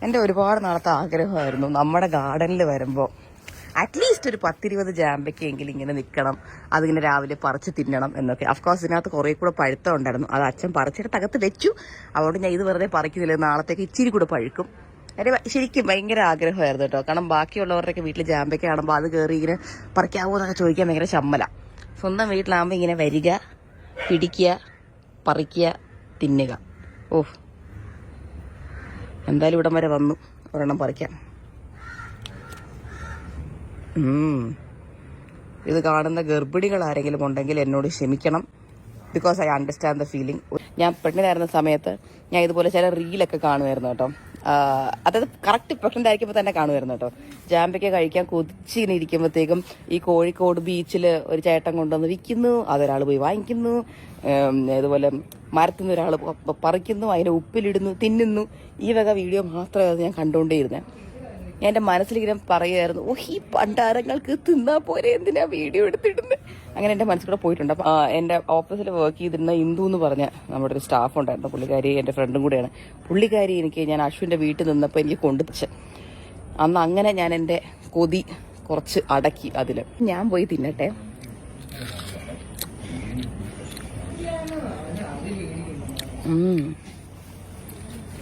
എൻ്റെ ഒരുപാട് നാളത്തെ ആഗ്രഹമായിരുന്നു നമ്മുടെ ഗാർഡനിൽ വരുമ്പോൾ അറ്റ്ലീസ്റ്റ് ഒരു 10-20 ജാമ്പയ്ക്കെങ്കിലും ഇങ്ങനെ നിൽക്കണം, അതിങ്ങനെ രാവിലെ പറിച്ച് തിന്നണം എന്നൊക്കെ. അഫ്കോഴ്സ് ഇതിനകത്ത് കുറേ കൂടെ പഴുത്തം ഉണ്ടായിരുന്നു, അത് അച്ഛൻ പറിച്ചിട്ട് അകത്ത് വെച്ചു. അതുകൊണ്ട് ഞാൻ ഇത് വെറുതെ പറിക്കുന്നില്ല, നാളത്തേക്ക് ഇച്ചിരി കൂടെ പഴുക്കും. ശരിക്കും ഭയങ്കര ആഗ്രഹമായിരുന്നു കേട്ടോ. കാരണം ബാക്കിയുള്ളവരുടെയൊക്കെ വീട്ടിൽ ജാമ്പയ്ക്ക കാണുമ്പോൾ അത് കയറി ഇങ്ങനെ പറിക്കാവോ എന്നൊക്കെ ചോദിക്കാൻ ഭയങ്കര ചമ്മല. സ്വന്തം വീട്ടിലാകുമ്പോൾ ഇങ്ങനെ വരിക, പിടിക്കുക, പറിക്കുക, തിന്നുക. ഓഹ്, എന്തായാലും ഇവിടം വരെ വന്നു ഒരെണ്ണം പറിക്കാം. ഇത് കാണുന്ന ഗർഭിണികൾ ആരെങ്കിലും ഉണ്ടെങ്കിൽ എന്നോട് ക്ഷമിക്കണം, because I understand the feeling. ഞാൻ പ്രഗ്നൻ്റ് സമയത്ത് ഞാൻ ഇതുപോലെ ചില റീലൊക്കെ കാണുമായിരുന്നു കേട്ടോ. അതായത് കറക്റ്റ് പ്രഗ്നൻ്റ് ആയിരിക്കുമ്പോൾ തന്നെ കാണുമായിരുന്നു കേട്ടോ. ജാമ്പയ്ക്ക കഴിക്കാൻ കൊതിച്ചിങ്ങനെ ഇരിക്കുമ്പോഴത്തേക്കും ഈ കോഴിക്കോട് ബീച്ചിൽ ഒരു ചേട്ടൻ കൊണ്ടുവന്ന് വിൽക്കുന്നു, അതൊരാൾ പോയി വാങ്ങിക്കുന്നു. ഇതുപോലെ മരത്തുനിന്ന് ഒരാൾ പറിക്കുന്നു, അതിനെ ഉപ്പിലിടുന്നു, തിന്നുന്നു. ഈ വക വീഡിയോ മാത്രമേ ഞാൻ കണ്ടുകൊണ്ടേയിരുന്നേ. ഞാൻ എൻ്റെ മനസ്സിലിങ്ങനെ പറയുമായിരുന്നു, ഓ ഈ പണ്ടാരങ്ങൾക്ക് തിന്നാ പോരെ, എന്തിനാ വീഡിയോ എടുത്തിടുന്നത്. അങ്ങനെ എൻ്റെ മനസ്സിൽ കൂടെ പോയിട്ടുണ്ട്. അപ്പം എൻ്റെ ഓഫീസിൽ വർക്ക് ചെയ്തിരുന്ന ഇന്ദു എന്ന് പറഞ്ഞ നമ്മുടെ ഒരു സ്റ്റാഫ് ഉണ്ടായിരുന്നു. പുള്ളിക്കാരി എൻ്റെ ഫ്രണ്ടും കൂടെയാണ്. പുള്ളിക്കാരി ഞാൻ അശ്വിൻ്റെ വീട്ടിൽ നിന്നപ്പോൾ എനിക്ക് കൊണ്ടുവച്ച് അന്ന് അങ്ങനെ ഞാൻ എൻ്റെ കൊതി കുറച്ച് അടക്കി. അതിൽ ഞാൻ പോയി തിന്നട്ടെ.